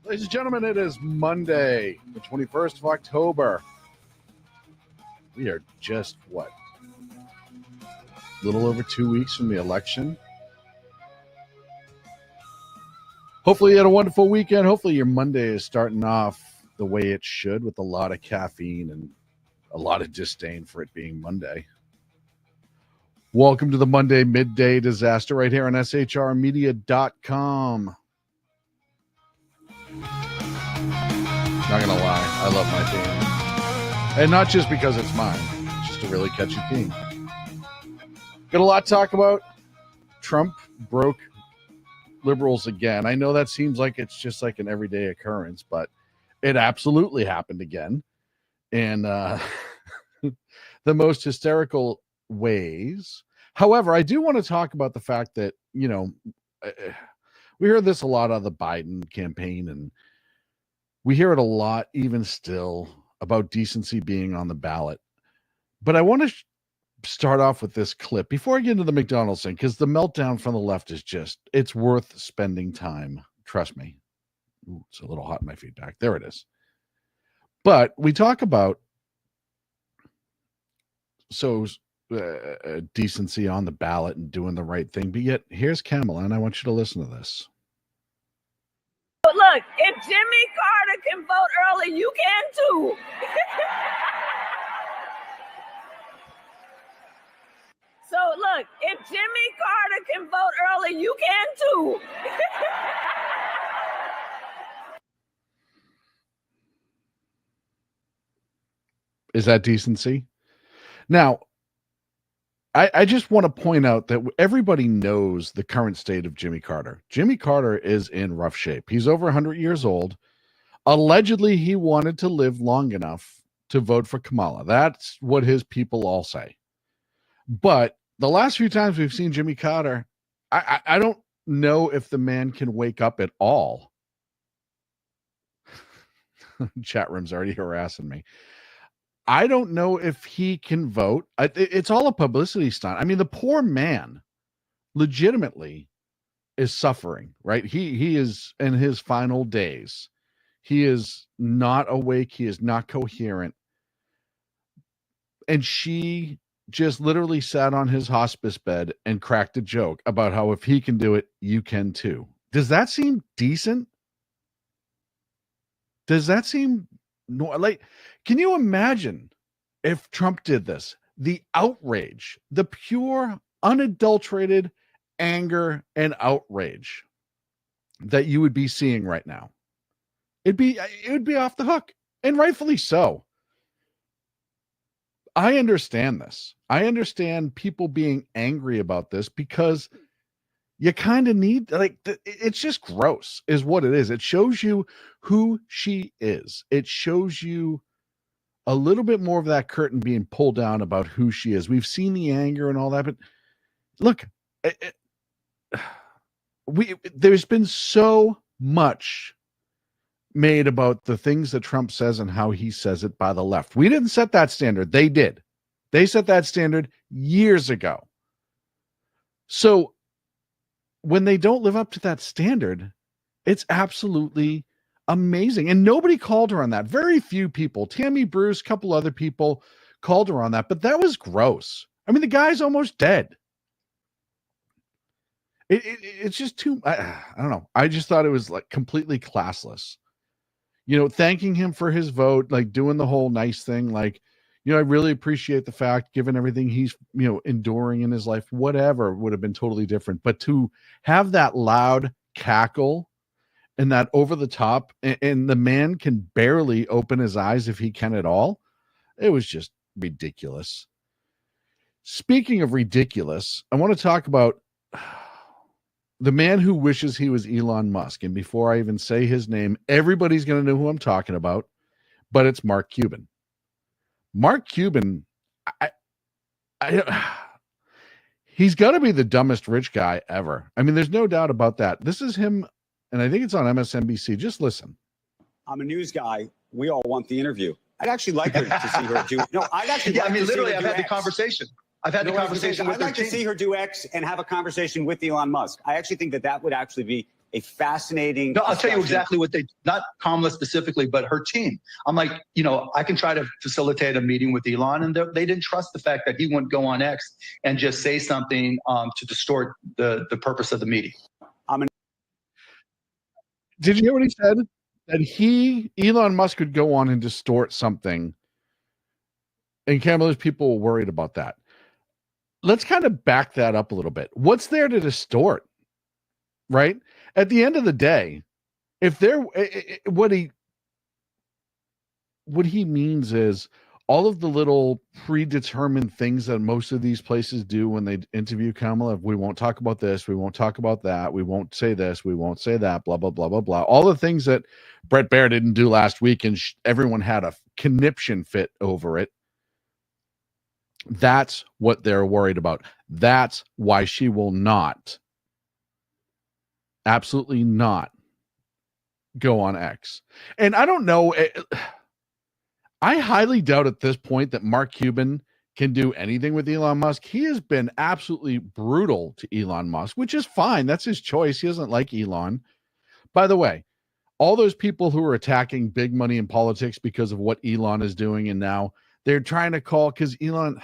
Ladies and gentlemen, it is Monday, the 21st of October. We are just, a little over 2 weeks from the election. Hopefully you had a wonderful weekend. Hopefully your Monday is starting off the way it should, with a lot of caffeine and a lot of disdain for it being Monday. Welcome to the Monday Midday Disaster right here on shrmedia.com. Not gonna lie, I love my theme, and not just because it's mine, it's just a really catchy theme. Got a lot to talk about. Trump broke liberals again. I know that seems like it's just like an everyday occurrence, but it absolutely happened again, and the most hysterical ways. However, I do want to talk about the fact that, we heard this a lot on the Biden campaign, and we hear it a lot even still about decency being on the ballot. But I want to start off with this clip before I get into the McDonald's thing, because the meltdown from the left is it's worth spending time. Trust me. Ooh, it's a little hot in my feedback. There it is. But we talk about decency on the ballot and doing the right thing. But yet, here's Kamala, and I want you to listen to this. Look, if Jimmy Carter can vote early, you can too. So look, if Jimmy Carter can vote early, you can too. Is that decency? Now, I just want to point out that everybody knows the current state of Jimmy Carter. Jimmy Carter is in rough shape. He's over 100 years old. Allegedly, he wanted to live long enough to vote for Kamala. That's what his people all say. But the last few times we've seen Jimmy Carter, I don't know if the man can wake up at all. Chat room's already harassing me. I don't know if he can vote. It's all a publicity stunt. I mean, the poor man legitimately is suffering, right? He is in his final days. He is not awake. He is not coherent. And she just literally sat on his hospice bed and cracked a joke about how if he can do it, you can too. Does that seem decent? Does that seem like, can you imagine if Trump did this? The outrage, the pure, unadulterated anger and outrage that you would be seeing right now. It would be off the hook, and rightfully so. I understand this. I understand people being angry about this because you kind of need, it's just gross is what it is. It shows you who she is. It shows you a little bit more of that curtain being pulled down about who she is. We've seen the anger and all that, but look, there's been so much made about the things that Trump says and how he says it by the left. We didn't set that standard. They did. They set that standard years ago. So when they don't live up to that standard, it's absolutely amazing. And nobody called her on that. Very few people. Tammy Bruce, a couple other people called her on that, but that was gross. I mean, the guy's almost dead. It's just too, I don't know. I just thought it was like completely classless. You know, thanking him for his vote, like doing the whole nice thing. Like, I really appreciate the fact, given everything he's, enduring in his life, whatever would have been totally different. But to have that loud cackle and that over the top, and the man can barely open his eyes if he can at all, it was just ridiculous. Speaking of ridiculous, I want to talk about the man who wishes he was Elon Musk. And before I even say his name, everybody's going to know who I'm talking about, but it's Mark Cuban. Mark Cuban, he's got to be the dumbest rich guy ever. I mean, there's no doubt about that. This is him, and I think it's on MSNBC. Just listen. I'm a news guy. We all want the interview. I'd actually like her to see her do. No, I'd actually. Yeah, I mean, literally, I've had the conversation. I've had the conversation with her. I'd like to see her do X and have a conversation with Elon Musk. I actually think that would actually be a fascinating. No, I'll tell you exactly what they, not Kamala specifically, but her team. I'm like, I can try to facilitate a meeting with Elon, and they didn't trust the fact that he wouldn't go on X and just say something to distort the purpose of the meeting. Did you hear what he said? That Elon Musk could go on and distort something, and Kamala's people were worried about that. Let's kind of back that up a little bit. What's there to distort, right? At the end of the day, if what he means is all of the little predetermined things that most of these places do when they interview Kamala. We won't talk about this. We won't talk about that. We won't say this. We won't say that. Blah, blah, blah, blah, blah. All the things that Brett Baer didn't do last week, and everyone had a conniption fit over it. That's what they're worried about. That's why she will not, absolutely not, go on X. And I don't know, I highly doubt at this point that Mark Cuban can do anything with Elon Musk. He has been absolutely brutal to Elon Musk, which is fine. That's his choice. He doesn't like Elon. By the way, all those people who are attacking big money in politics because of what Elon is doing, and now they're trying to call, because Elon's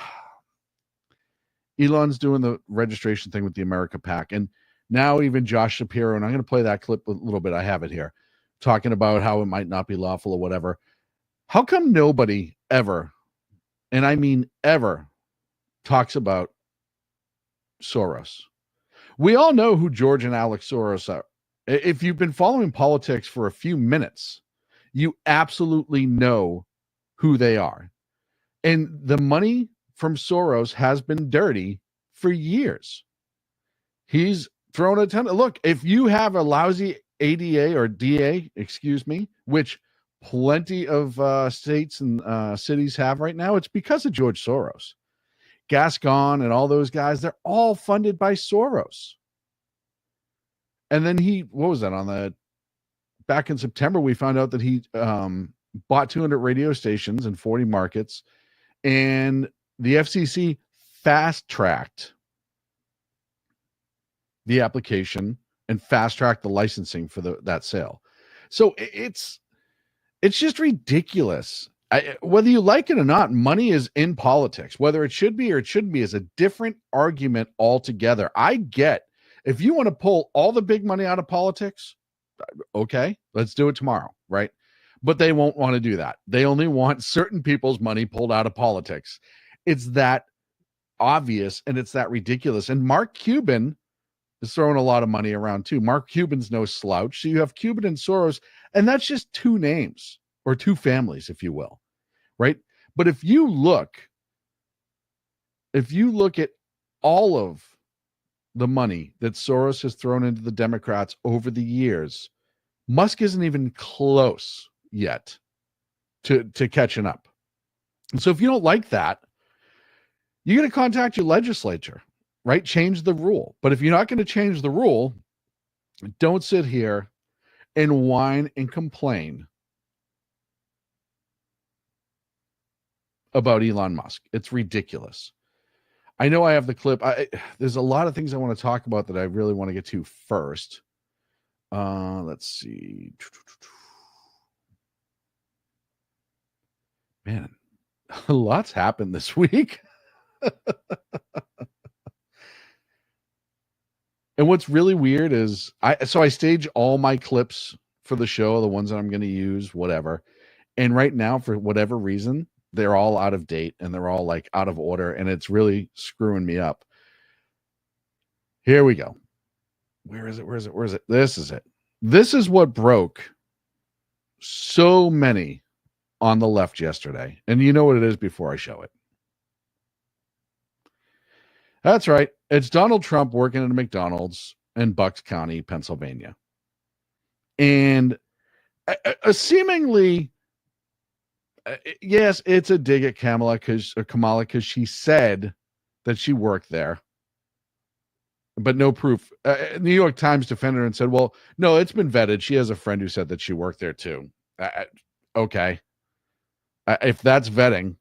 doing the registration thing with the America PAC, and now even Josh Shapiro, and I'm going to play that clip a little bit. I have it here, talking about how it might not be lawful or whatever. How come nobody ever, and I mean ever, talks about Soros? We all know who George and Alex Soros are. If you've been following politics for a few minutes, you absolutely know who they are. And the money from Soros has been dirty for years. He's thrown a ton of, look, if you have a lousy ADA or DA, which plenty of states and cities have right now, it's because of George Soros. Gascon and all those guys, they're all funded by Soros. And then back in September, we found out that he bought 200 radio stations in 40 markets, and the FCC fast-tracked the application and fast-tracked the licensing for that sale. So it's just ridiculous. Whether you like it or not, money is in politics. Whether it should be or it shouldn't be is a different argument altogether. I get, if you want to pull all the big money out of politics, okay, let's do it tomorrow, right? But they won't want to do that. They only want certain people's money pulled out of politics. It's that obvious, and it's that ridiculous. And Mark Cuban is throwing a lot of money around too. Mark Cuban's no slouch. So you have Cuban and Soros, and that's just two names or two families, if you will, right? But if you look at all of the money that Soros has thrown into the Democrats over the years, Musk isn't even close yet to catching up. And so if you don't like that, you're going to contact your legislature, right? Change the rule. But if you're not going to change the rule, don't sit here and whine and complain about Elon Musk. It's ridiculous. I know I have the clip. There's a lot of things I want to talk about that I really want to get to first. Let's see. Man, a lot's happened this week. And what's really weird is I stage all my clips for the show, the ones that I'm going to use, whatever. And right now, for whatever reason, they're all out of date and they're all like out of order, and it's really screwing me up. Here we go. Where is it? This is it. This is what broke so many on the left yesterday. And you know what it is before I show it. That's right. It's Donald Trump working at a McDonald's in Bucks County, Pennsylvania. And seemingly, yes, it's a dig at Kamala because she said that she worked there, but no proof. New York Times defended her and said, well, no, it's been vetted. She has a friend who said that she worked there too. Okay. If that's vetting.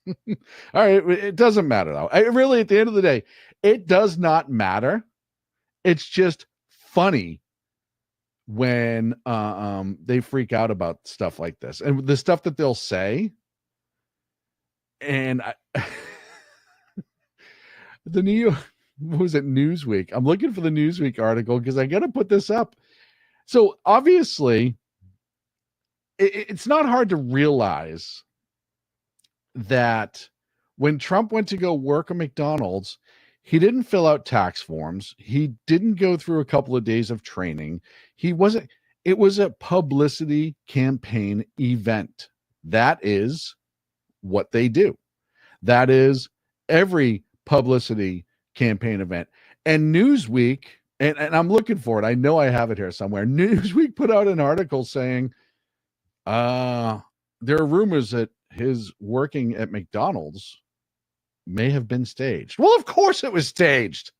All right. It doesn't matter though. Really, at the end of the day, it does not matter. It's just funny when they freak out about stuff like this and the stuff that they'll say. And the New York, what was it, Newsweek? I'm looking for the Newsweek article because I got to put this up. So obviously, it's not hard to realize that when Trump went to go work at McDonald's, he didn't fill out tax forms. He didn't go through a couple of days of training. It was a publicity campaign event. That is what they do. That is every publicity campaign event. And Newsweek, and I'm looking for it. I know I have it here somewhere. Newsweek put out an article saying, there are rumors that his working at McDonald's may have been staged. Well, of course it was staged.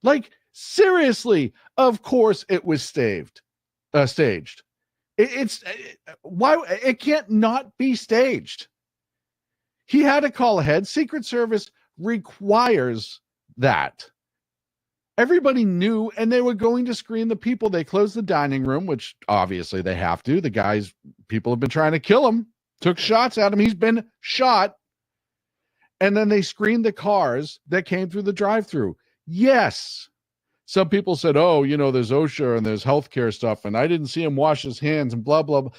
Like, seriously, of course it was staged. Why it can't not be staged. He had to call ahead. Secret Service requires that. Everybody knew, and they were going to screen the people. They closed the dining room, which obviously they have to. People have been trying to kill him, took shots at him. He's been shot. And then they screened the cars that came through the drive-thru. Yes. Some people said, oh, there's OSHA and there's healthcare stuff, and I didn't see him wash his hands and blah, blah, blah.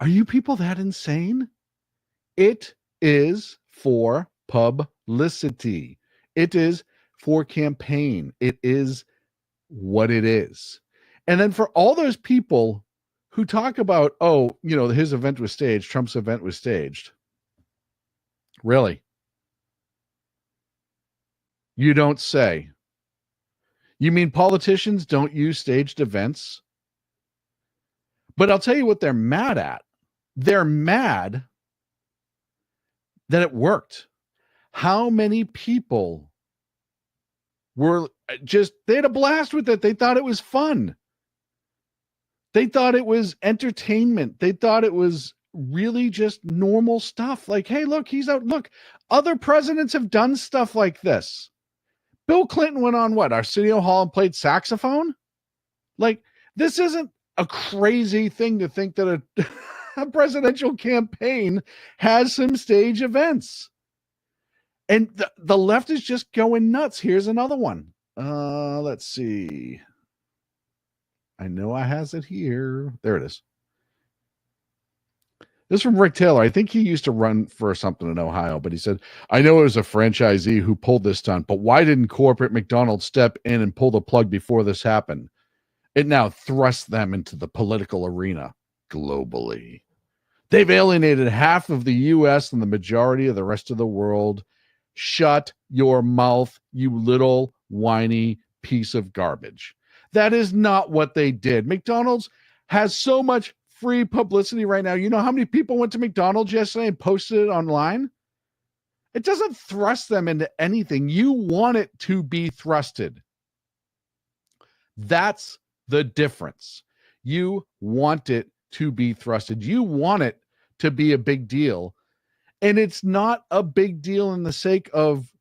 Are you people that insane? It is for publicity. It is for campaign. It is what it is. And then for all those people who talk about, his event was staged, Trump's event was staged. Really? You don't say. You mean politicians don't use staged events? But I'll tell you what they're mad at. They're mad that it worked. How many people they had a blast with it. They thought it was fun. They thought it was entertainment. They thought it was really just normal stuff. Like, hey, look, he's out. Look, other presidents have done stuff like this. Bill Clinton went on Arsenio Hall and played saxophone. Like, this isn't a crazy thing to think that a presidential campaign has some stage events. And the left is just going nuts. Here's another one. Let's see. I know I has it here. There it is. This is from Rick Taylor. I think he used to run for something in Ohio, but he said, I know it was a franchisee who pulled this stunt, but why didn't corporate McDonald's step in and pull the plug before this happened? It now thrusts them into the political arena globally. They've alienated half of the U.S. and the majority of the rest of the world. Shut your mouth, you little whiny piece of garbage. That is not what they did. McDonald's has so much free publicity right now. You know how many people went to McDonald's yesterday and posted it online? It doesn't thrust them into anything. You want it to be thrusted. That's the difference. You want it to be thrusted. You want it to be a big deal. And it's not a big deal in the sake of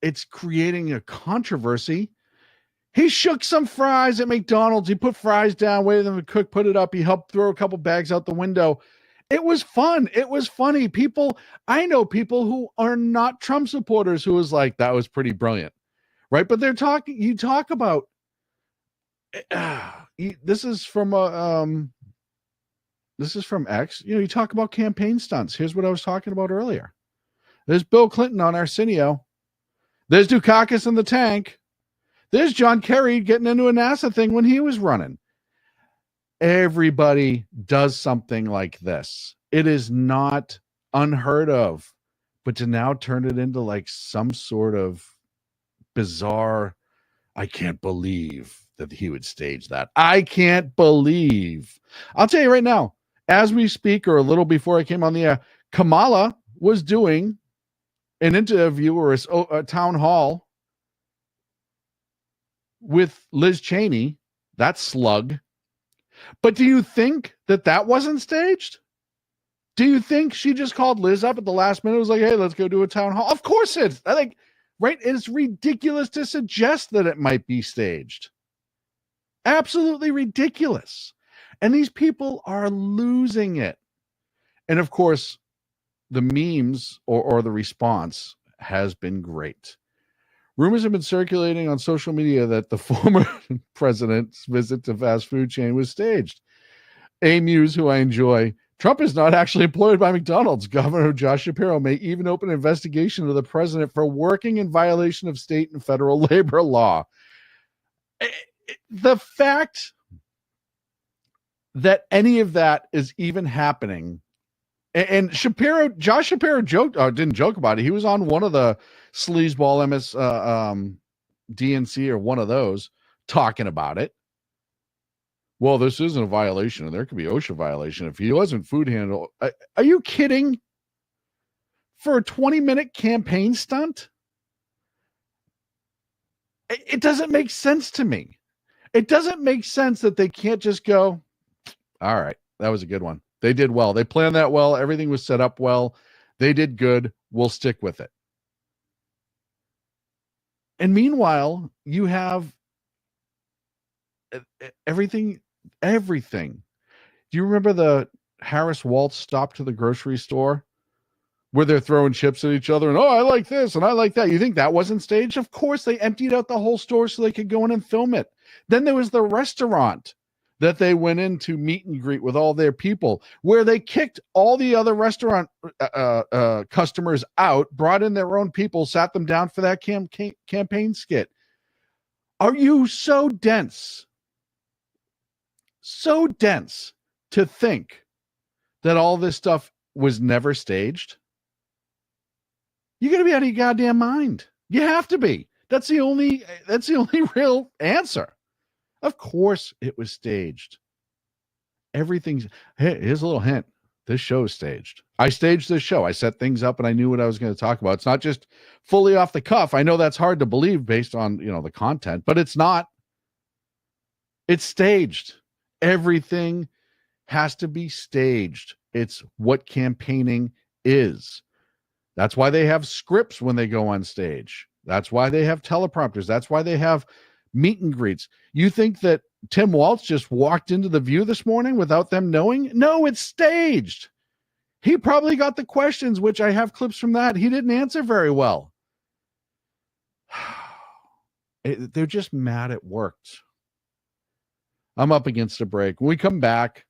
it's creating a controversy. He shook some fries at McDonald's. He put fries down, waited for them to cook, put it up. He helped throw a couple bags out the window. It was fun. It was funny. I know people who are not Trump supporters who was like, that was pretty brilliant. Right? But you talk about, this is from X. You talk about campaign stunts. Here's what I was talking about earlier. There's Bill Clinton on Arsenio. There's Dukakis in the tank. There's John Kerry getting into a NASA thing when he was running. Everybody does something like this. It is not unheard of, but to now turn it into like some sort of bizarre, I can't believe that he would stage that. I can't believe. I'll tell you right now, as we speak, or a little before I came on the air, Kamala was doing an interview or a town hall with Liz Cheney, that slug. But do you think that wasn't staged? Do you think she just called Liz up at the last minute and was like, hey, let's go do a town hall? Of course it's. I think, right? It's ridiculous to suggest that it might be staged. Absolutely ridiculous. And these people are losing it. And of course, the memes or the response has been great. Rumors have been circulating on social media that the former president's visit to fast food chain was staged. A Muse, who I enjoy, Trump is not actually employed by McDonald's. Governor Josh Shapiro may even open an investigation of the president for working in violation of state and federal labor law. The fact that any of that is even happening, and Josh Shapiro didn't joke about it. He was on one of the sleazeball DNC or one of those talking about it. Well, this isn't a violation, and there could be OSHA violation if he wasn't food handle. Are you kidding? For a 20-minute campaign stunt? It doesn't make sense to me. It doesn't make sense that they can't just go, all right, that was a good one. They did well. They planned that well. Everything was set up well. They did good. We'll stick with it. And meanwhile, you have everything. Do you remember the Harris Waltz stop to the grocery store where they're throwing chips at each other and, oh, I like this and I like that? You think that wasn't staged? Of course, they emptied out the whole store so they could go in and film it. Then there was the restaurant that they went in to meet and greet with all their people, where they kicked all the other restaurant customers out, brought in their own people, sat them down for that campaign skit. Are you so dense to think that all this stuff was never staged? You got to be out of your goddamn mind. You have to be. That's the only real answer. Of course it was staged. Here's a little hint. This show is staged. I staged this show. I set things up and I knew what I was going to talk about. It's not just fully off the cuff. I know that's hard to believe based on, the content, but it's not. It's staged. Everything has to be staged. It's what campaigning is. That's why they have scripts when they go on stage. That's why they have teleprompters. That's why they have meet and greets. You think that Tim Walz just walked into The View this morning without them knowing? No, it's staged. He probably got the questions, which I have clips from that. He didn't answer very well. They're just mad it worked. I'm up against a break. When we come back,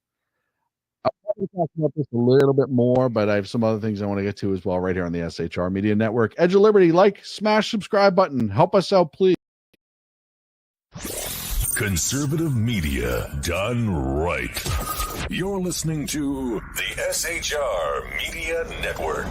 I'll probably talk about this a little bit more, but I have some other things I want to get to as well right here on the SHR Media Network. Edge of Liberty, smash, subscribe button. Help us out, please. Conservative media done right. You're listening to the SHR Media Network.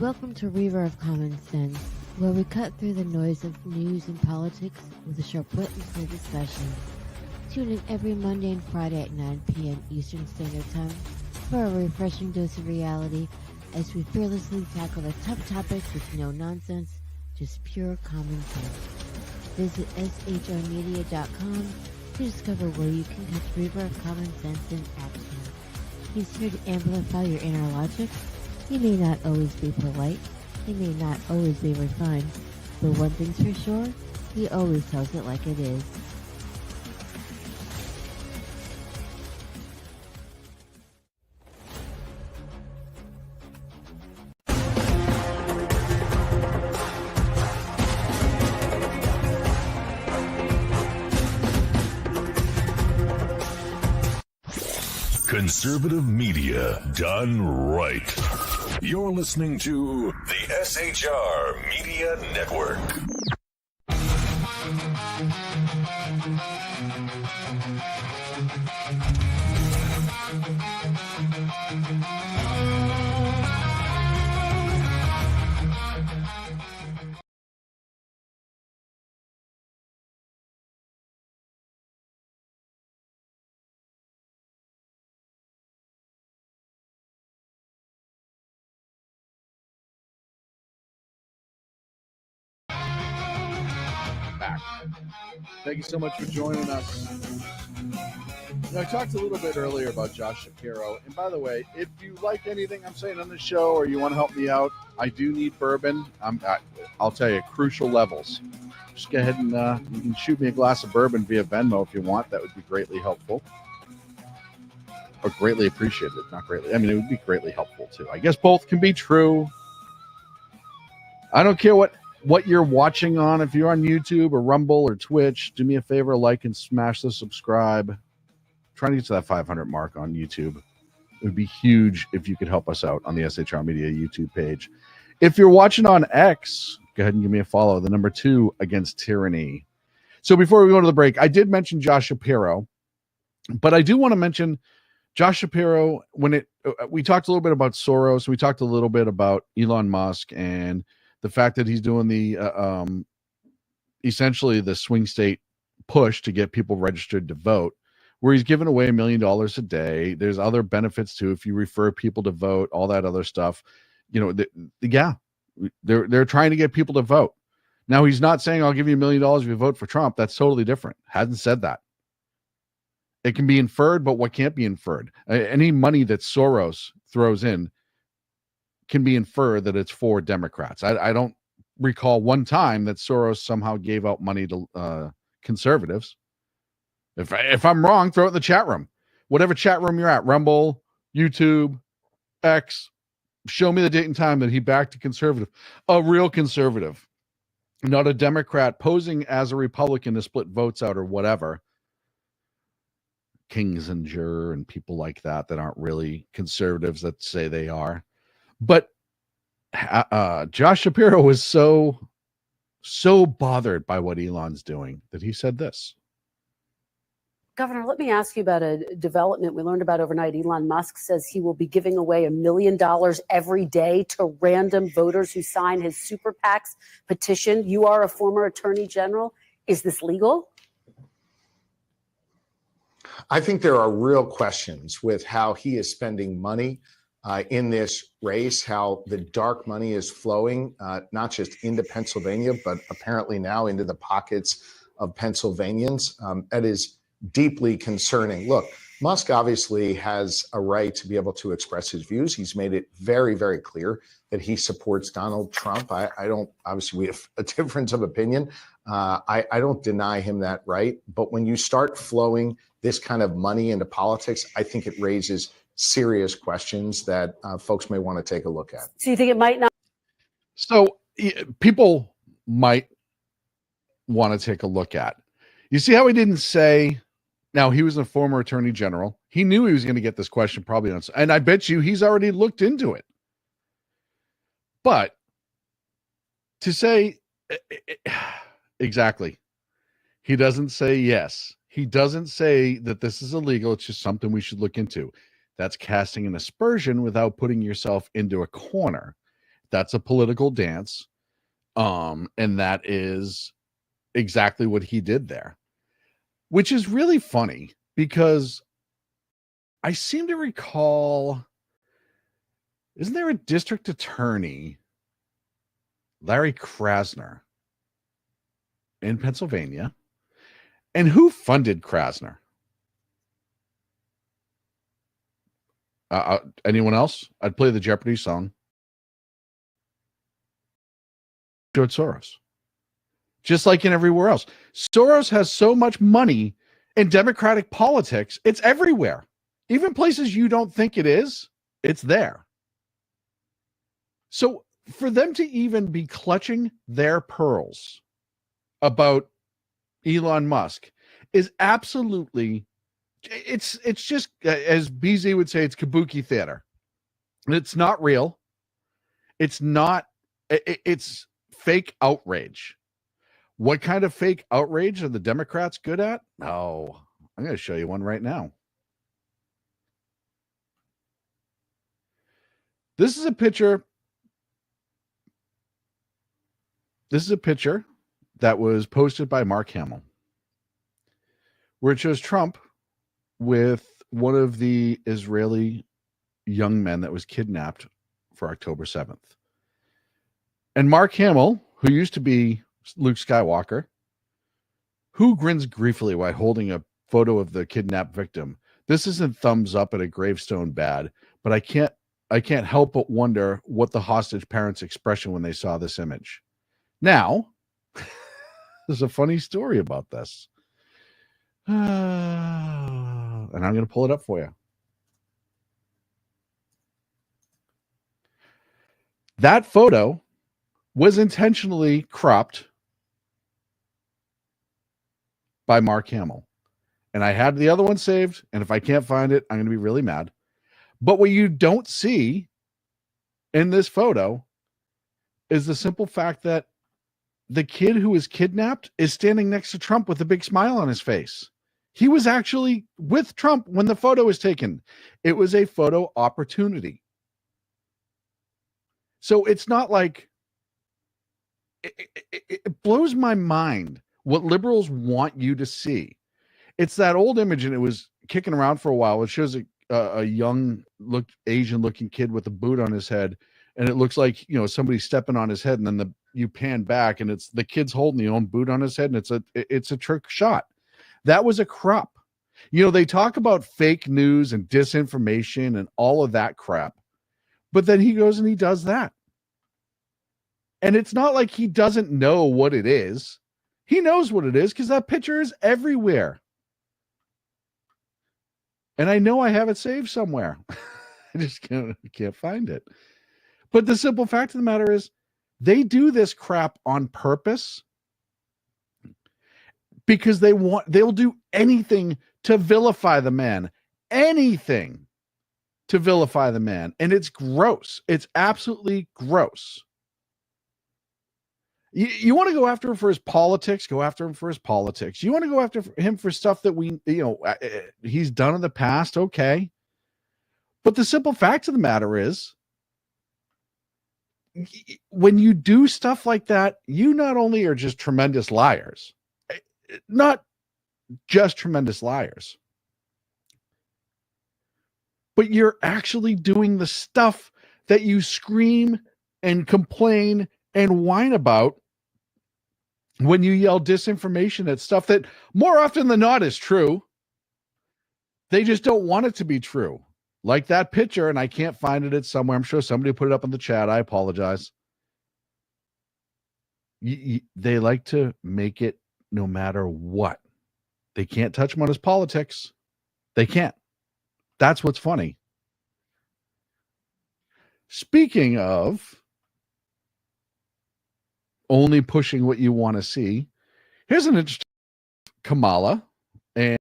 Welcome to Reaver of Common Sense. where we cut through the noise of news and politics with a sharp wit and clear discussion. Tune in every Monday and Friday at 9 p.m. Eastern Standard Time for a refreshing dose of reality as we fearlessly tackle the tough topics with no nonsense, just pure common sense. Visit shrmedia.com to discover where you can catch river of common sense in action. He's here to amplify your inner logic. He may not always be polite, he may not always be refined, but one thing's for sure, he always tells it like it is. Conservative media done right. You're listening to the SHR Media Network. Back. Thank you so much for joining us. I talked a little bit earlier about Josh Shapiro. And by the way, if you like anything I'm saying on the show or you want to help me out, I do need bourbon. I'll tell you, crucial levels. Just go ahead and you can shoot me a glass of bourbon via Venmo if you want. That would be greatly helpful. Or greatly appreciated. Not greatly. I mean, it would be greatly helpful too. I guess both can be true. I don't care what you're watching on. If you're on YouTube or Rumble or Twitch, do me a favor, like and smash the subscribe. Trying to get to that 500 mark on YouTube. It would be huge if you could help us out on the SHR Media YouTube page. If you're watching on X, go ahead and give me a follow. The number 2 Against Tyranny. So before we go to the break, I did mention Josh Shapiro, but I do want to mention Josh Shapiro when we talked a little bit about Soros. We talked a little bit about Elon Musk and the fact that he's doing the essentially the swing state push to get people registered to vote, where he's giving away $1 million a day. There's other benefits too if you refer people to vote, all that other stuff. You know, they're trying to get people to vote. Now he's not saying I'll give you $1 million if you vote for Trump. That's totally different. Hasn't said that. It can be inferred, but what can't be inferred? Any money that Soros throws in can be inferred that it's for Democrats. I don't recall one time that Soros somehow gave out money to conservatives. If I'm wrong, throw it in the chat room. Whatever chat room you're at, Rumble, YouTube, X, show me the date and time that he backed a conservative, a real conservative, not a Democrat posing as a Republican to split votes out or whatever. Kingsinger and people like that aren't really conservatives that say they are. But Josh Shapiro was so bothered by what Elon's doing that he said this. Governor, let me ask you about a development we learned about overnight. Elon Musk says he will be giving away $1 million every day to random voters who sign his super PAC's petition. You are a former attorney general. Is this legal? I think there are real questions with how he is spending money in this race, how the dark money is flowing, not just into Pennsylvania, but apparently now into the pockets of Pennsylvanians. That is deeply concerning. Look, Musk obviously has a right to be able to express his views. He's made it very, very clear that he supports Donald Trump. I don't, obviously we have a difference of opinion. I don't deny him that right. But when you start flowing this kind of money into politics, I think it raises serious questions that folks may want to take a look at. So you think it might not? So people might want to take a look at. You see how he didn't say, now he was a former attorney general. He knew he was going to get this question probably on, and I bet you he's already looked into it. But to say exactly, he doesn't say yes. He doesn't say that this is illegal. It's just something we should look into. That's casting an aspersion without putting yourself into a corner. That's a political dance. And that is exactly what he did there, which is really funny because I seem to recall, isn't there a district attorney, Larry Krasner, in Pennsylvania? And who funded Krasner? Anyone else? I'd play the Jeopardy song. George Soros. Just like in everywhere else. Soros has so much money in Democratic politics, it's everywhere. Even places you don't think it is, it's there. So for them to even be clutching their pearls about Elon Musk is absolutely, it's just, as BZ would say, it's kabuki theater. It's not real. It's not, it's fake outrage. What kind of fake outrage are the Democrats good at? Oh, I'm going to show you one right now. This is a picture. This is a picture that was posted by Mark Hamill, where it shows Trump with one of the Israeli young men that was kidnapped for October 7th. And Mark Hamill, who used to be Luke Skywalker, who grins gleefully while holding a photo of the kidnapped victim. This isn't thumbs up at a gravestone bad, but I can't help but wonder what the hostage parents' expression when they saw this image. Now, there's a funny story about this. And I'm going to pull it up for you. That photo was intentionally cropped by Mark Hamill. And I had the other one saved, and if I can't find it, I'm going to be really mad. But what you don't see in this photo is the simple fact that the kid who was kidnapped is standing next to Trump with a big smile on his face. He was actually with Trump when the photo was taken. It was a photo opportunity. So it's not like, it blows my mind what liberals want you to see. It's that old image, and it was kicking around for a while. It shows a young, Asian-looking kid with a boot on his head, and it looks like, somebody stepping on his head, and then you pan back, and it's the kid's holding the own boot on his head, and it's a trick shot. That was a crop. They talk about fake news and disinformation and all of that crap, but then he goes and he does that. And it's not like he doesn't know what it is. He knows what it is because that picture is everywhere. And I know I have it saved somewhere. I just can't find it. But the simple fact of the matter is, they do this crap on purpose because they'll do anything to vilify the man. Anything to vilify the man. And it's gross. It's absolutely gross. You want to go after him for his politics, go after him for his politics. You want to go after him for stuff that he's done in the past, okay. But the simple fact of the matter is, when you do stuff like that, you not only are just tremendous liars, not just tremendous liars, but you're actually doing the stuff that you scream and complain and whine about when you yell disinformation at stuff that more often than not is true. They just don't want it to be true. Like that picture, and I can't find it. It's somewhere. I'm sure somebody put it up in the chat. I apologize. They like to make it no matter what. They can't touch him on his politics. They can't. That's what's funny. Speaking of only pushing what you want to see, here's an interesting Kamala, and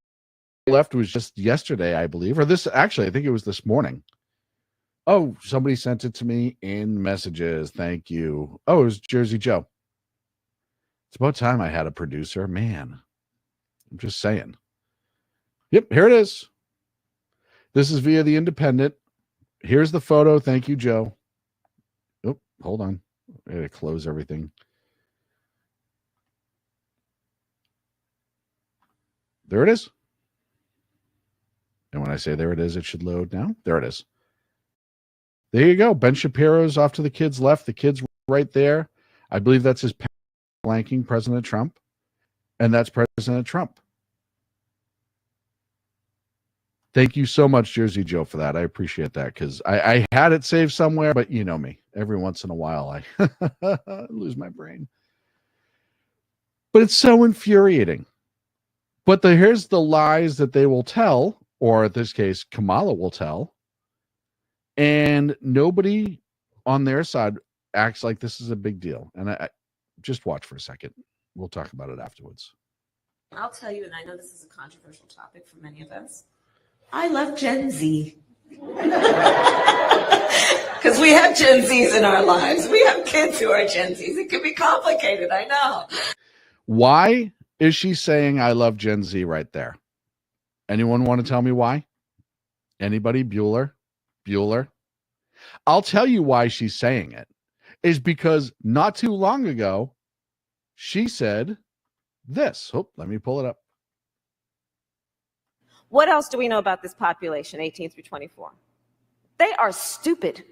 left was just yesterday, I believe, or I think it was this morning. Oh, somebody sent it to me in messages. Thank you. Oh, it was Jersey Joe. It's about time I had a producer, man. I'm just saying. Yep, here it is. This is via The Independent. Here's the photo. Thank you, Joe. Oh, hold on. I gotta close everything. There it is. And when I say there it is, it should load now. There it is. There you go. Ben Shapiro's off to the kid's left. The kid's right there. I believe that's his blanking President Trump. And that's President Trump. Thank you so much, Jersey Joe, for that. I appreciate that because I had it saved somewhere, but you know me. Every once in a while, I lose my brain. But it's so infuriating. But here's the lies that they will tell, or in this case, Kamala will tell, and nobody on their side acts like this is a big deal. And I just watch for a second. We'll talk about it afterwards. I'll tell you, and I know this is a controversial topic for many of us. I love Gen Z. Because we have Gen Zs in our lives. We have kids who are Gen Zs. It can be complicated, I know. Why is she saying I love Gen Z right there? Anyone want to tell me why? Anybody? Bueller? I'll tell you why she's saying it. Is because not too long ago, she said this. Oh, let me pull it up. What else do we know about this population, 18 through 24? They are stupid.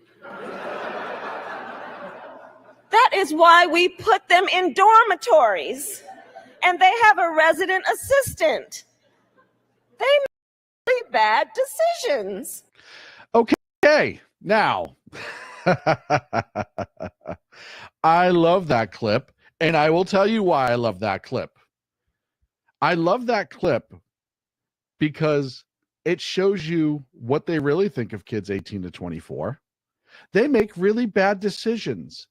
That is why we put them in dormitories. And they have a resident assistant. They make really bad decisions. Okay, now, I love that clip, and I will tell you why I love that clip. I love that clip because it shows you what they really think of kids 18 to 24. They make really bad decisions.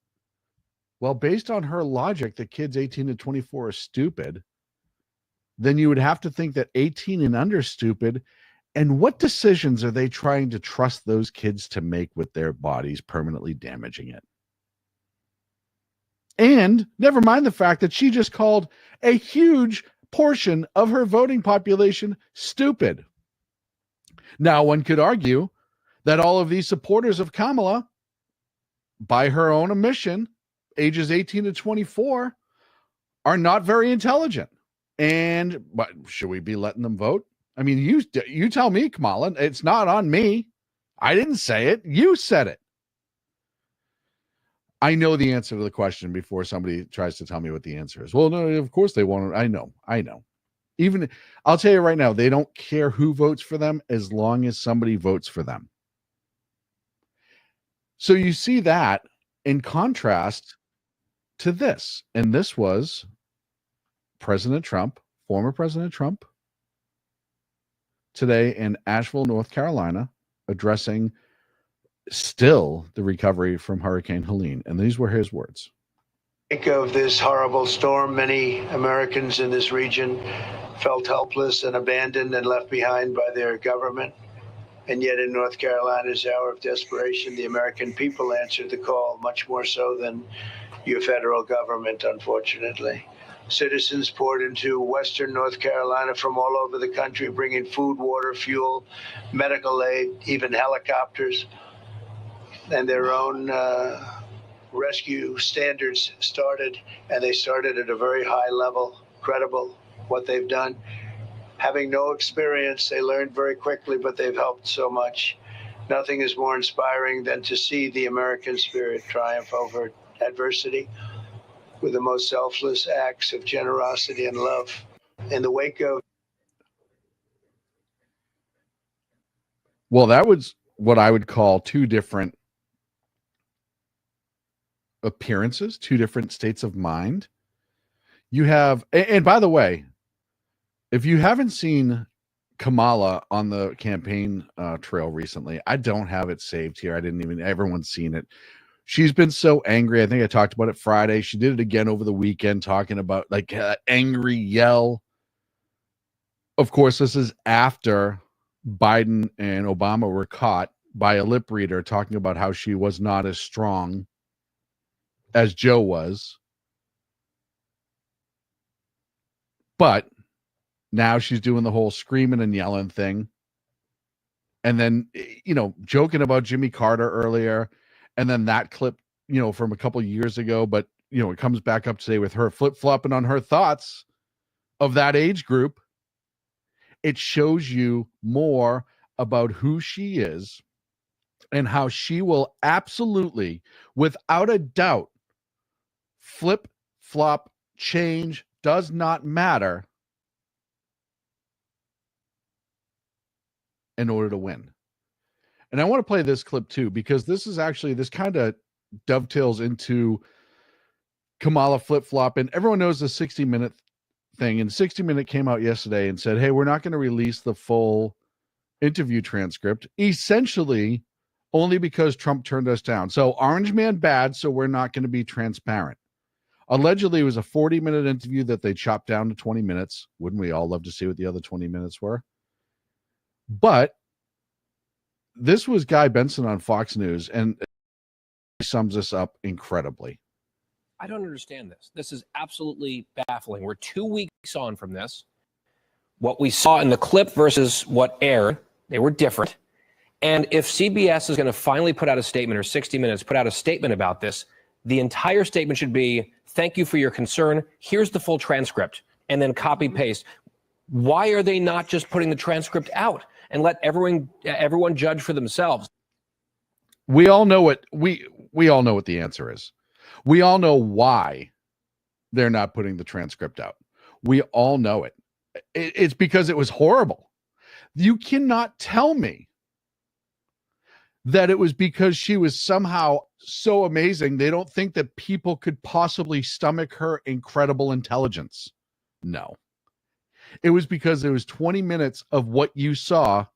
Well, based on her logic, that kids 18 to 24 are stupid, then you would have to think that 18 and under is stupid. And what decisions are they trying to trust those kids to make with their bodies, permanently damaging it? And never mind the fact that she just called a huge portion of her voting population stupid. Now, one could argue that all of these supporters of Kamala, by her own admission, ages 18 to 24, are not very intelligent. But should we be letting them vote? I mean, you tell me, Kamala. It's not on me. I didn't say it. You said it. I know the answer to the question before somebody tries to tell me what the answer is. Well, no, of course they won't. I know. Even I'll tell you right now, they don't care who votes for them as long as somebody votes for them. So you see that in contrast to this. And this was President Trump, former President Trump, today in Asheville, North Carolina, addressing still the recovery from Hurricane Helene. And these were his words. Of this horrible storm, many Americans in this region felt helpless and abandoned and left behind by their government. And yet in North Carolina's hour of desperation, the American people answered the call, much more so than your federal government, unfortunately. Citizens poured into Western North Carolina from all over the country, bringing food, water, fuel, medical aid, even helicopters, and their own rescue standards started, and they started at a very high level, credible, what they've done. Having no experience, they learned very quickly, but they've helped so much. Nothing is more inspiring than to see the American spirit triumph over adversity with the most selfless acts of generosity and love. In the wake of... Well, that was what I would call two different appearances, two different states of mind. You have, and by the way, if you haven't seen Kamala on the campaign trail recently, I don't have it saved here. Everyone's seen it. She's been so angry. I think I talked about it Friday. She did it again over the weekend, talking about like angry yell. Of course, this is after Biden and Obama were caught by a lip reader talking about how she was not as strong as Joe was. But now she's doing the whole screaming and yelling thing. And then, joking about Jimmy Carter earlier. And then that clip, from a couple years ago. But, it comes back up today with her flip-flopping on her thoughts of that age group. it shows you more about who she is and how she will absolutely, without a doubt, flip, flop, change, does not matter in order to win. And I want to play this clip too, because this kind of dovetails into Kamala flip-flop. And everyone knows the 60-minute thing. And 60-minute came out yesterday and said, hey, we're not going to release the full interview transcript, essentially only because Trump turned us down. So Orange Man bad, so we're not going to be transparent. Allegedly, it was a 40-minute interview that they chopped down to 20 minutes. Wouldn't we all love to see what the other 20 minutes were? But this was Guy Benson on Fox News, and he sums this up incredibly. I don't understand this. This is absolutely baffling. We're 2 weeks on from this. What we saw in the clip versus what aired, they were different. And if CBS is going to finally put out a statement, or 60 Minutes put out a statement about this, the entire statement should be, thank you for your concern. Here's the full transcript. And then copy paste. Why are they not just putting the transcript out and let everyone judge for themselves? We all know what we all know what the answer is. We all know why they're not putting the transcript out. We all know it. It's because it was horrible. You cannot tell me that it was because she was somehow so amazing they don't think that people could possibly stomach her incredible intelligence. No. It was because there was 20 minutes of what you saw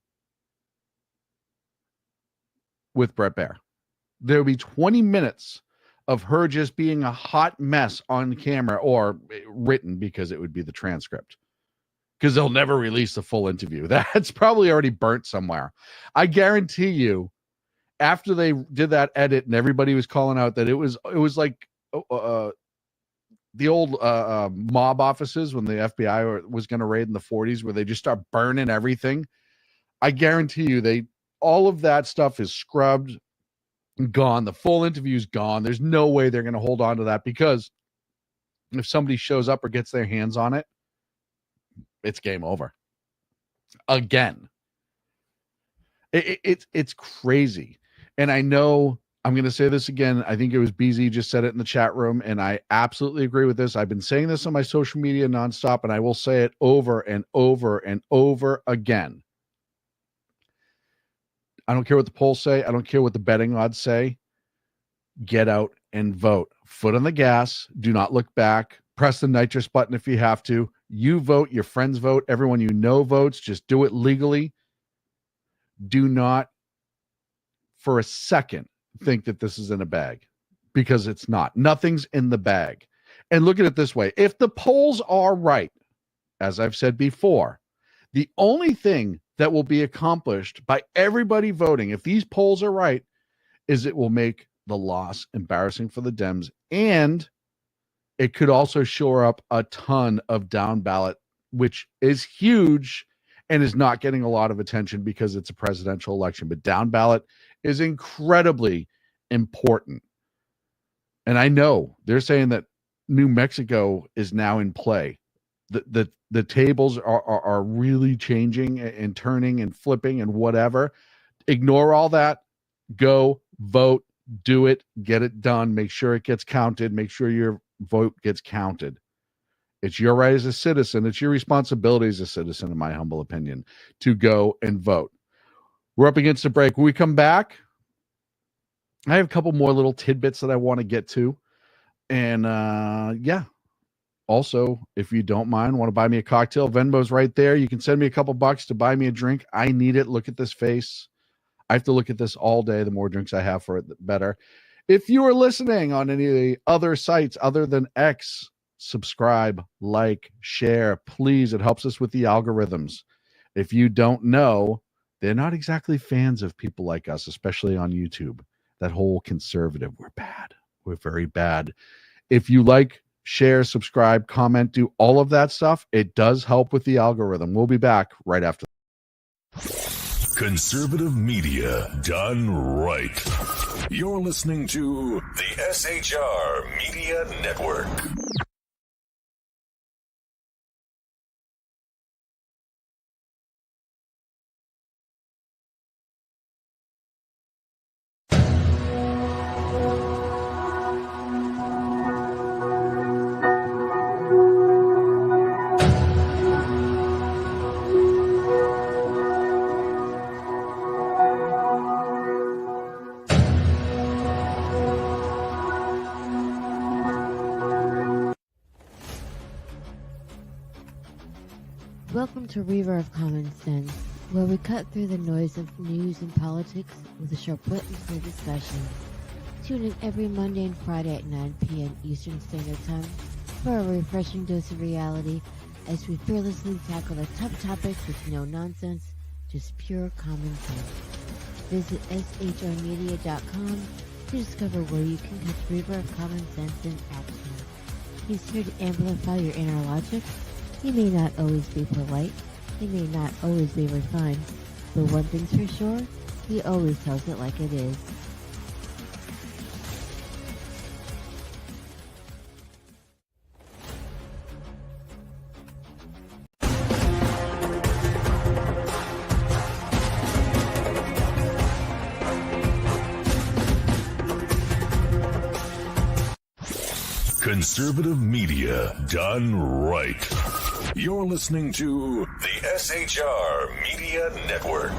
with Brett Baer. There would be 20 minutes of her just being a hot mess on camera, or written, because it would be the transcript. Because they'll never release the full interview. That's probably already burnt somewhere. I guarantee you, after they did that edit and everybody was calling out that it was like the old mob offices when the FBI was going to raid in the 40s, where they just start burning everything. I guarantee you, all of that stuff is scrubbed, gone. The full interview is gone. There's no way they're going to hold on to that, because if somebody shows up or gets their hands on it, it's game over. Again. It's crazy. And I know I'm going to say this again. I think it was BZ just said it in the chat room, and I absolutely agree with this. I've been saying this on my social media nonstop, and I will say it over and over and over again. I don't care what the polls say. I don't care what the betting odds say. Get out and vote. Foot on the gas. Do not look back. Press the nitrous button if you have to. You vote. Your friends vote. Everyone you know votes. Just do it legally. Do not for a second think that this is in a bag, because it's not. Nothing's in the bag. And look at it this way. If the polls are right, as I've said before, the only thing that will be accomplished by everybody voting, if these polls are right, is it will make the loss embarrassing for the Dems, and it could also shore up a ton of down ballot, which is huge and is not getting a lot of attention because it's a presidential election. But down ballot is incredibly important. And I know they're saying that New Mexico is now in play. The tables are really changing and turning and flipping and whatever. Ignore all that. Go vote, do it, get it done. Make sure it gets counted. Make sure your vote gets counted. It's your right as a citizen. It's your responsibility as a citizen, in my humble opinion, to go and vote. We're up against the break. When we come back, I have a couple more little tidbits that I want to get to. And yeah. Also, if you don't mind, want to buy me a cocktail, Venmo's right there. You can send me a couple bucks to buy me a drink. I need it. Look at this face. I have to look at this all day. The more drinks I have for it, the better. If you are listening on any of the other sites other than X, subscribe, like, share, please. It helps us with the algorithms. If you don't know, they're not exactly fans of people like us, especially on YouTube. That whole conservative, we're bad. We're very bad. If you like, share, subscribe, comment, do all of that stuff, it does help with the algorithm. We'll be back right after. Conservative media done right. You're listening to the SHR Media Network. Welcome to River of Common Sense, where we cut through the noise of news and politics with a sharp wit and clear discussion. Tune in every Monday and Friday at 9 p.m. Eastern Standard Time for a refreshing dose of reality as we fearlessly tackle the tough topics with no nonsense, just pure common sense. Visit shrmedia.com to discover where you can catch River of Common Sense in action. He's here to amplify your inner logic. He may not always be polite, he may not always be refined, but one thing's for sure, he always tells it like it is. Conservative media done right. You're listening to the SHR Media Network.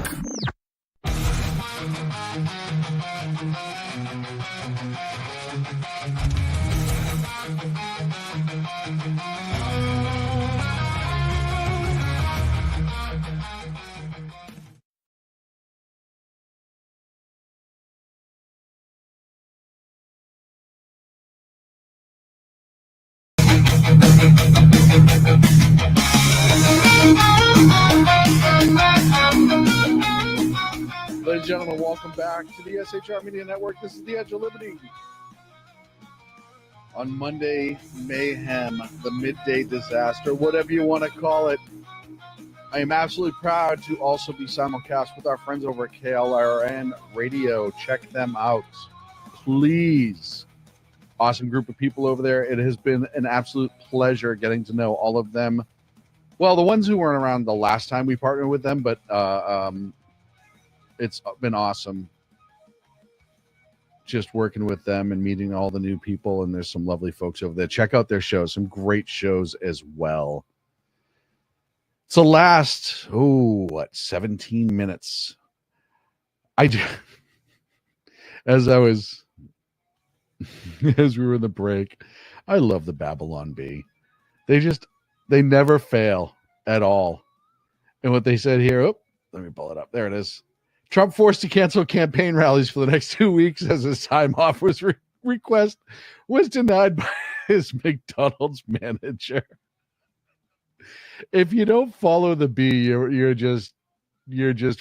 Ladies and gentlemen, welcome back to the SHR Media Network. This is the Edge of Liberty. On Monday, mayhem, the midday disaster, whatever you want to call it. I am absolutely proud to also be simulcast with our friends over at KLRN Radio. Check them out, please. Awesome group of people over there. It has been an absolute pleasure getting to know all of them. Well, the ones who weren't around the last time we partnered with them, but it's been awesome just working with them and meeting all the new people. And there's some lovely folks over there. Check out their shows, some great shows as well. It's the last, 17 minutes. As we were in the break, I love the Babylon Bee. They never fail at all. And what they said here, let me pull it up. There it is. Trump forced to cancel campaign rallies for the next 2 weeks as his time off request was denied by his McDonald's manager. If you don't follow the bee, you're just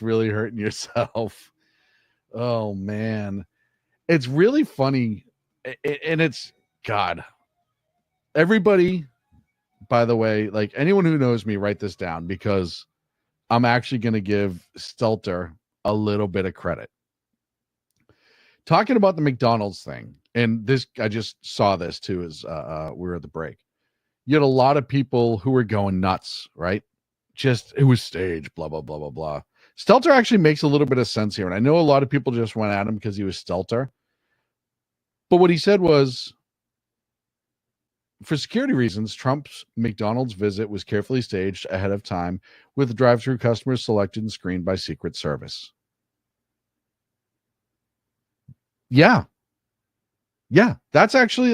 really hurting yourself. Oh man, it's really funny, and it's God. Everybody, by the way, like anyone who knows me, write this down because I'm actually going to give Stelter a little bit of credit. Talking about the McDonald's thing, and this, I just saw this too as we were at the break. You had a lot of people who were going nuts, right? Just, it was staged, blah, blah, blah, blah, blah. Stelter actually makes a little bit of sense here. And I know a lot of people just went at him because he was Stelter. But what he said was, for security reasons, Trump's McDonald's visit was carefully staged ahead of time with drive-through customers selected and screened by Secret Service. Yeah, that's actually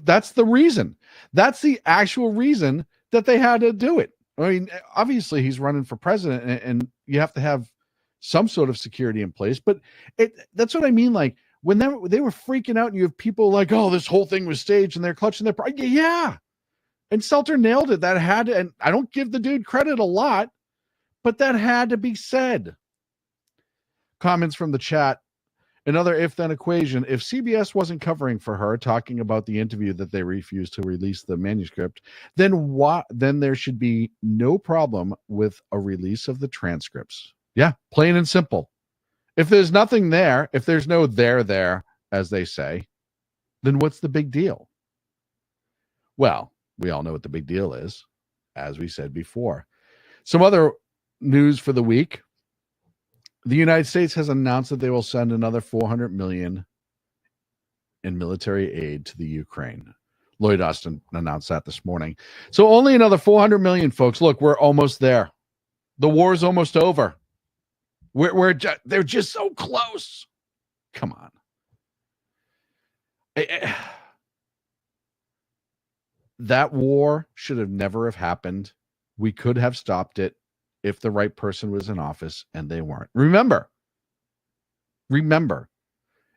that's the reason. That's the actual reason that they had to do it. I mean, obviously he's running for president and you have to have some sort of security in place, but that's what I mean. Like when they were freaking out and you have people like, oh, this whole thing was staged and they're clutching their pride. Yeah. And Stelter nailed it. That had to, and I don't give the dude credit a lot, but that had to be said. Comments from the chat. Another if-then equation. If CBS wasn't covering for her, talking about the interview that they refused to release the manuscript, then there should be no problem with a release of the transcripts. Yeah, plain and simple. If there's nothing there, if there's no there, as they say, then what's the big deal? Well, we all know what the big deal is, as we said before. Some other news for the week. The United States has announced that they will send another $400 million in military aid to the Ukraine. Lloyd Austin announced that this morning. So only another $400 million, folks. Look, we're almost there. The war is almost over. They're just so close. Come on. That war should have never have happened We could have stopped it if the right person was in office, and they weren't. Remember,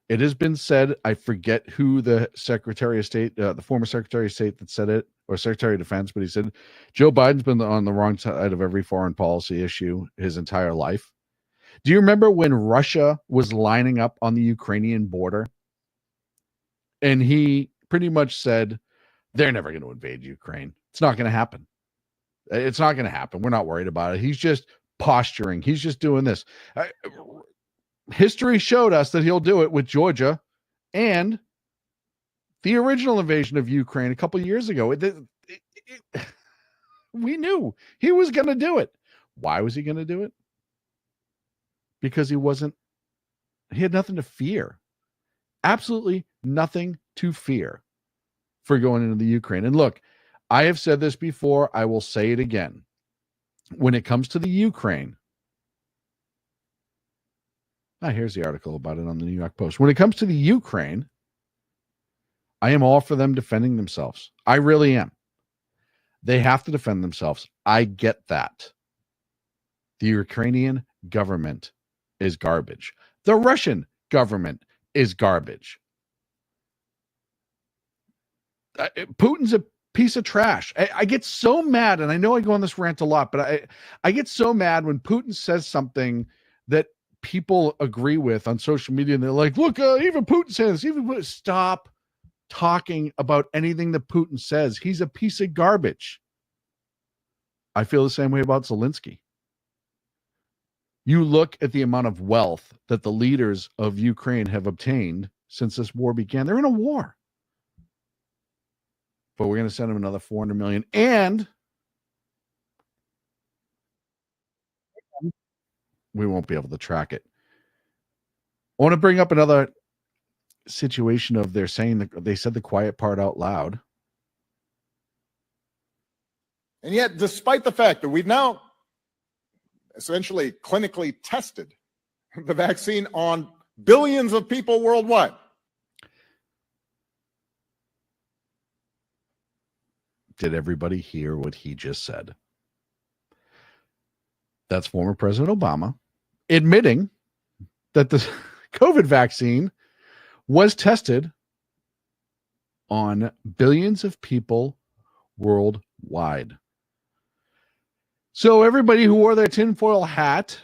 it has been said, I forget who the Secretary of State, the former Secretary of State that said it, or Secretary of Defense, but he said, Joe Biden's been on the wrong side of every foreign policy issue his entire life. Do you remember when Russia was lining up on the Ukrainian border? And he pretty much said, they're never going to invade Ukraine. It's not going to happen. It's not going to happen. We're not worried about it. He's just posturing. He's just doing this. History showed us that he'll do it with Georgia and the original invasion of Ukraine a couple of years ago. We knew he was going to do it. Why was he going to do it? Because he had nothing to fear. Absolutely nothing to fear for going into the Ukraine. And look, I have said this before. I will say it again. When it comes to the Ukraine, here's the article about it on the New York Post. When it comes to the Ukraine, I am all for them defending themselves. I really am. They have to defend themselves. I get that. The Ukrainian government is garbage. The Russian government is garbage. Putin's a piece of trash. I get so mad, and I know I go on this rant a lot, but I get so mad when Putin says something that people agree with on social media, and they're like, look, even Putin says, stop talking about anything that Putin says. He's a piece of garbage. I feel the same way about Zelensky. You look at the amount of wealth that the leaders of Ukraine have obtained since this war began. They're in a war. But we're going to send them another $400 million. And we won't be able to track it. I want to bring up another situation of they said the quiet part out loud. And yet, despite the fact that we've now essentially clinically tested the vaccine on billions of people worldwide. Did everybody hear what he just said? That's former President Obama admitting that the COVID vaccine was tested on billions of people worldwide. So everybody who wore their tinfoil hat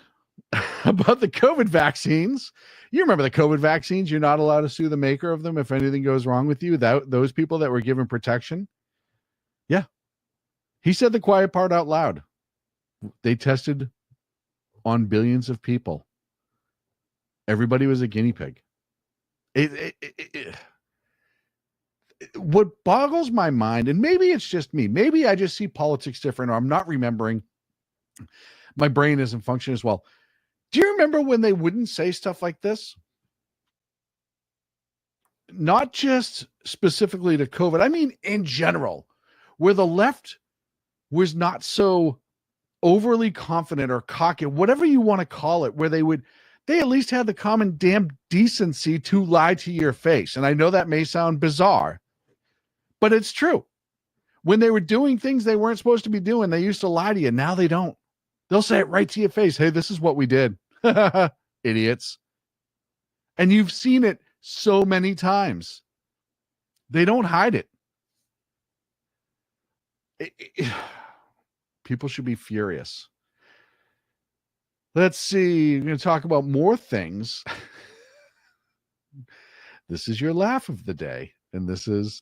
about the COVID vaccines, you remember the COVID vaccines, you're not allowed to sue the maker of them if anything goes wrong with you. Those people that were given protection. Yeah. He said the quiet part out loud. They tested on billions of people. Everybody was a guinea pig. What boggles my mind, and maybe it's just me, maybe I just see politics different, or I'm not remembering. My brain isn't functioning as well. Do you remember when they wouldn't say stuff like this? Not just specifically to COVID. I mean, in general, where the left was not so overly confident or cocky, whatever you want to call it, where they at least had the common damn decency to lie to your face. And I know that may sound bizarre, but it's true. When they were doing things they weren't supposed to be doing, they used to lie to you. Now they don't. They'll say it right to your face. Hey, this is what we did. Idiots. And you've seen it so many times. They don't hide it. People should be furious. Let's see. We're going to talk about more things. This is your laugh of the day. And this is,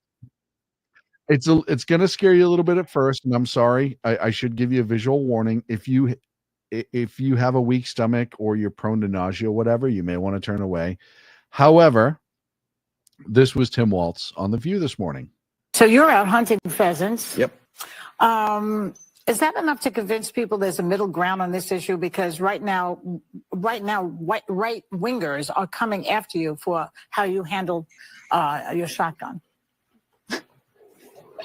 it's going to scare you a little bit at first. And I'm sorry. I should give you a visual warning. If you have a weak stomach or you're prone to nausea or whatever, you may want to turn away. However, this was Tim Waltz on The View this morning. So you're out hunting pheasants. Yep. Is that enough to convince people there's a middle ground on this issue? Because right now, right wingers are coming after you for how you handle your shotgun.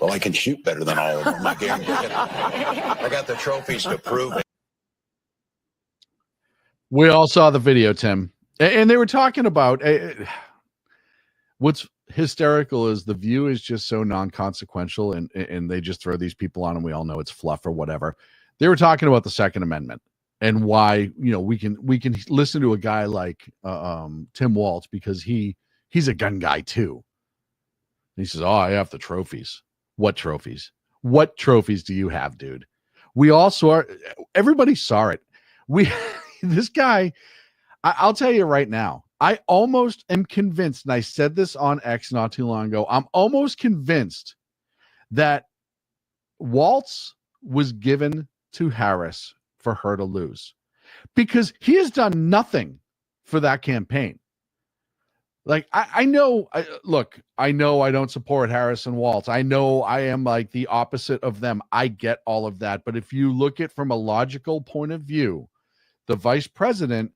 Well, I can shoot better than all of them. I guarantee it. I got the trophies to prove it. We all saw the video, Tim, and they were talking about what's hysterical is the View is just so non-consequential, and they just throw these people on, and we all know it's fluff or whatever. They were talking about the Second Amendment and why, we can listen to a guy like Tim Walz because he's a gun guy too. And he says, "Oh, I have the trophies." What trophies? What trophies do you have, dude? We all saw it. Everybody saw it. This guy, I'll tell you right now, I almost am convinced, and I said this on X not too long ago, I'm almost convinced that Waltz was given to Harris for her to lose because he has done nothing for that campaign. Like, I know, look, I know I don't support Harris and Waltz. I know I am like the opposite of them. I get all of that. But if you look at from a logical point of view, the vice president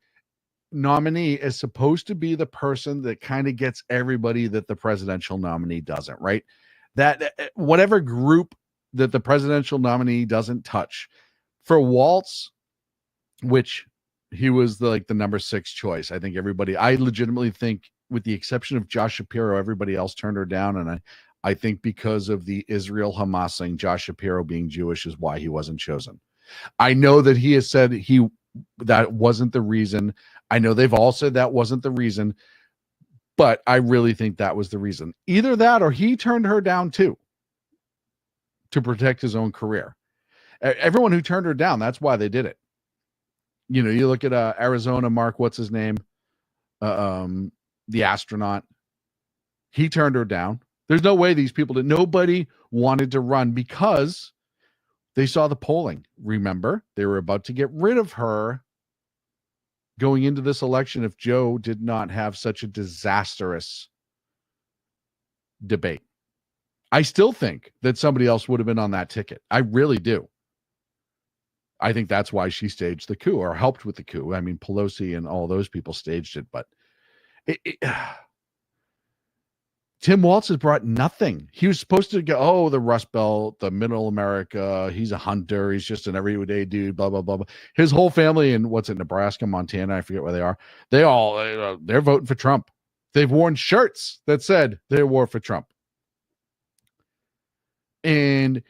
nominee is supposed to be the person that kind of gets everybody that the presidential nominee doesn't, right? That whatever group that the presidential nominee doesn't touch. For Waltz, which he was the number 6 choice. I think I legitimately think, with the exception of Josh Shapiro, everybody else turned her down. And I think because of the Israel-Hamas thing, Josh Shapiro being Jewish is why he wasn't chosen. I know that he has said that wasn't the reason. I know they've all said that wasn't the reason, but I really think that was the reason. Either that or he turned her down too to protect his own career. Everyone who turned her down, that's why they did it. You look at Arizona, Mark, what's his name? The astronaut. He turned her down. There's no way these people nobody wanted to run because they saw the polling. Remember, they were about to get rid of her going into this election if Joe did not have such a disastrous debate. I still think that somebody else would have been on that ticket. I really do. I think that's why she staged the coup or helped with the coup. I mean, Pelosi and all those people staged it, but Tim Waltz has brought nothing. He was supposed to go, the Rust Belt, the Middle America. He's a hunter. He's just an everyday dude, blah, blah, blah, blah. His whole family in Nebraska, Montana, I forget where they are. They're voting for Trump. They've worn shirts that said they wore for Trump. And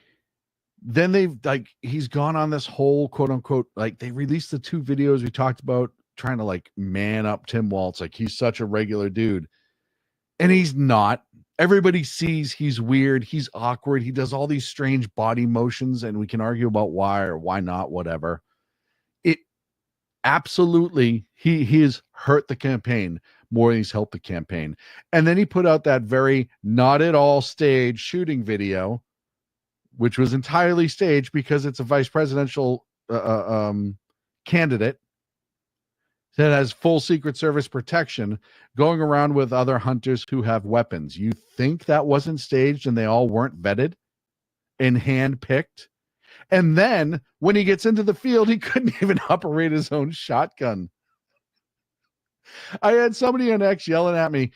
then he's gone on this whole quote unquote, they released the 2 videos we talked about trying to man up Tim Waltz. He's such a regular dude. And he's not. Everybody sees he's weird. He's awkward. He does all these strange body motions, and we can argue about why or why not, whatever. It absolutely, he has hurt the campaign more than he's helped the campaign. And then he put out that very not at all staged shooting video, which was entirely staged because it's a vice presidential candidate that has full Secret Service protection going around with other hunters who have weapons. You think that wasn't staged and they all weren't vetted and handpicked? And then when he gets into the field, he couldn't even operate his own shotgun. I had somebody on X yelling at me.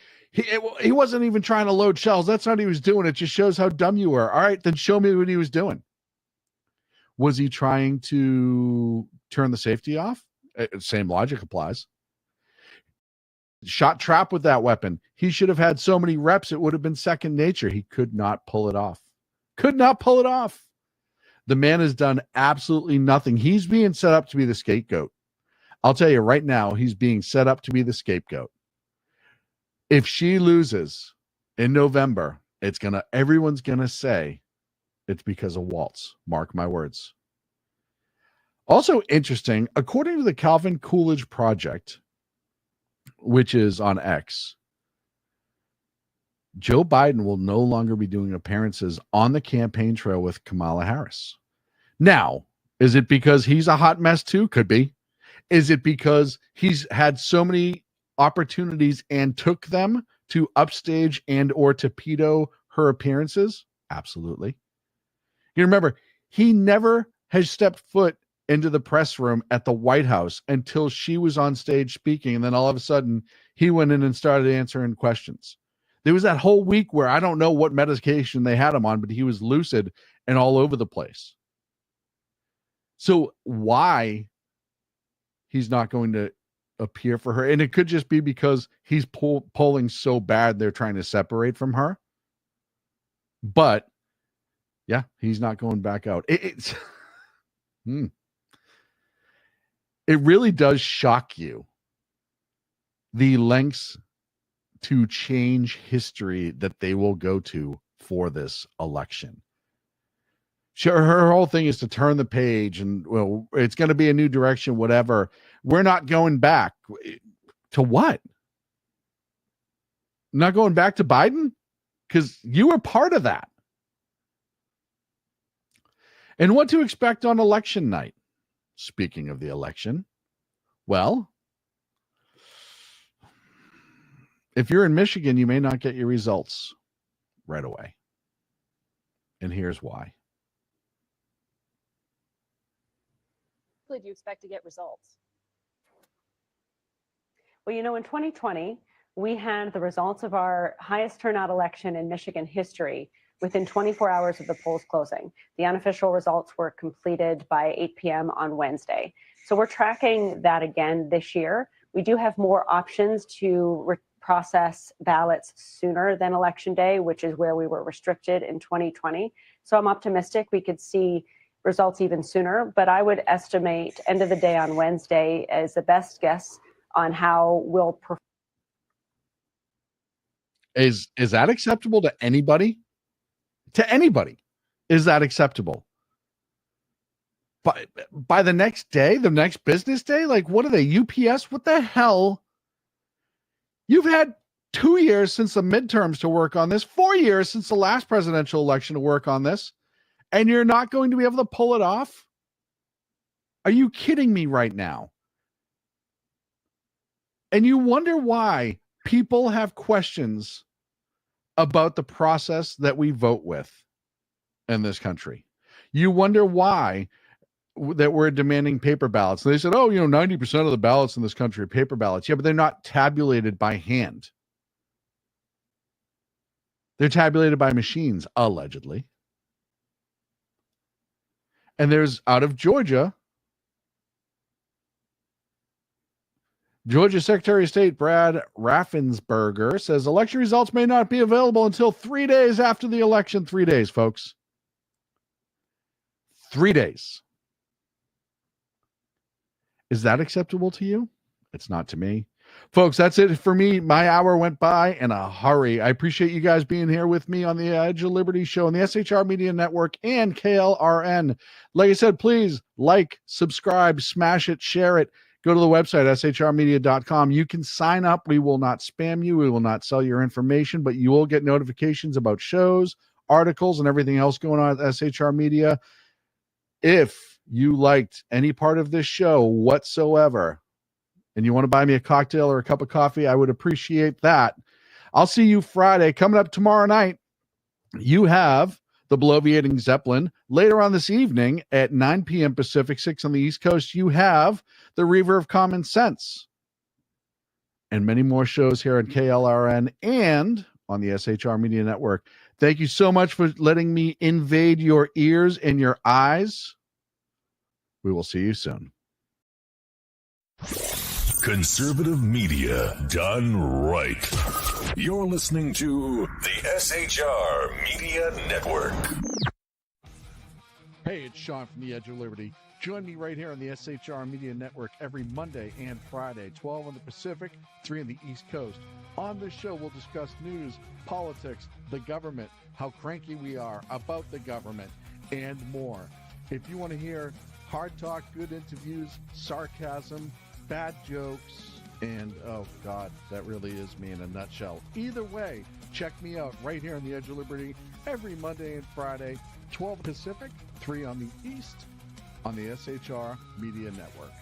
He wasn't even trying to load shells. That's not what he was doing. It just shows how dumb you were. All right, then show me what he was doing. Was he trying to turn the safety off? Same logic applies. Shot trap with that weapon. He should have had so many reps, it would have been second nature. He could not pull it off. Could not pull it off. The man has done absolutely nothing. He's being set up to be the scapegoat. I'll tell you right now, he's being set up to be the scapegoat. If she loses in November, everyone's gonna say it's because of Waltz. Mark my words. Also interesting, according to the Calvin Coolidge Project, which is on X, Joe Biden will no longer be doing appearances on the campaign trail with Kamala Harris. Now, is it because he's a hot mess too? Could be. Is it because he's had so many opportunities and took them to upstage and or torpedo her appearances? Absolutely. You remember, he never has stepped foot into the press room at the White House until she was on stage speaking. And then all of a sudden he went in and started answering questions. There was that whole week where I don't know what medication they had him on, but he was lucid and all over the place. So why he's not going to appear for her. And it could just be because he's polling so bad they're trying to separate from her. But yeah, he's not going back out. It's it really does shock you the lengths to change history that they will go to for this election. Sure, her whole thing is to turn the page and, well, it's going to be a new direction, whatever. We're not going back. To what? Not going back to Biden? Because you were part of that. And what to expect on election night? Speaking of the election, well, if you're in Michigan, you may not get your results right away. And here's why. Do you expect to get results? Well, you know, in 2020, we had the results of our highest turnout election in Michigan history within 24 hours of the polls closing. The unofficial results were completed by 8 p.m. on Wednesday. So we're tracking that again this year. We do have more options to process ballots sooner than Election Day, which is where we were restricted in 2020. So I'm optimistic we could see results even sooner, but I would estimate end of the day on Wednesday as the best guess on how we'll perform. Is that acceptable to anybody? To anybody, is that acceptable? By the next day, the next business day, like what are they, UPS? What the hell? You've had 2 years since the midterms to work on this, 4 years since the last presidential election to work on this, and you're not going to be able to pull it off? Are you kidding me right now? And you wonder why people have questions about the process that we vote with in this country. You wonder why that we're demanding paper ballots. They said, 90% of the ballots in this country are paper ballots. Yeah, but they're not tabulated by hand. They're tabulated by machines, allegedly. And there's out of Georgia Secretary of State Brad Raffensperger says election results may not be available until 3 days after the election. 3 days, folks. 3 days. Is that acceptable to you? It's not to me. Folks, that's it for me. My hour went by in a hurry. I appreciate you guys being here with me on the Edge of Liberty show on the SHR Media Network and KLRN. Like I said, please like, subscribe, smash it, share it. Go to the website, shrmedia.com. You can sign up. We will not spam you. We will not sell your information, but you will get notifications about shows, articles, and everything else going on at SHR Media. If you liked any part of this show whatsoever, and you want to buy me a cocktail or a cup of coffee, I would appreciate that. I'll see you Friday. Coming up tomorrow night, you have the Bloviating Zeppelin. Later on this evening at 9 p.m. Pacific, 6 on the East Coast, you have the Reaver of Common Sense. And many more shows here at KLRN and on the SHR Media Network. Thank you so much for letting me invade your ears and your eyes. We will see you soon. Conservative media done right. You're listening to the SHR Media Network. Hey, it's Sean from the Edge of Liberty. Join me right here on the SHR Media Network every Monday and Friday, 12 on the Pacific, 3 on the East Coast. On this show, we'll discuss news, politics, the government, how cranky we are about the government, and more. If you want to hear hard talk, good interviews, sarcasm, bad jokes, and oh God, that really is me in a nutshell. Either way, check me out right here on the Edge of Liberty every Monday and Friday, 12 Pacific, 3 on the East, on the SHR Media Network.